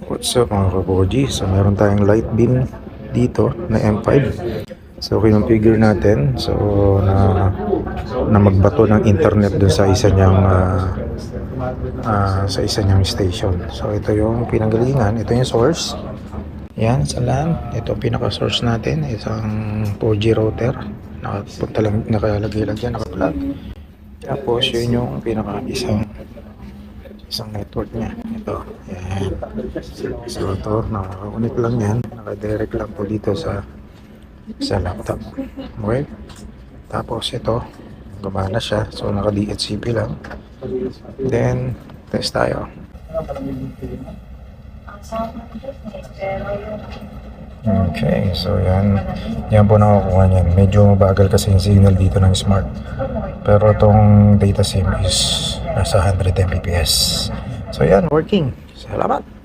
What's up mga kaboji? So meron tayong light beam dito na M5. So kinonfigure natin na magbato ng internet dun sa isa niyang station. So ito yung pinanggalingan, ito yung source. Yan sa LAN, ito pinaka source natin, isang 4G router. Nakalagay lang dyan, naka-plug. Tapos yun yung pinaka isang network niya. Ito. Yan. So ito, naka-connect lang yan. Naka-direct lang po dito sa laptop. Okay? Tapos ito, gumana siya. So naka-DHCP lang. Then, test tayo. Okay, so yan po nakukuha niyan. Medyo mabagal kasi yung signal dito ng smart. Pero itong data sim is nasa 100 Mbps. So yan, working. Salamat!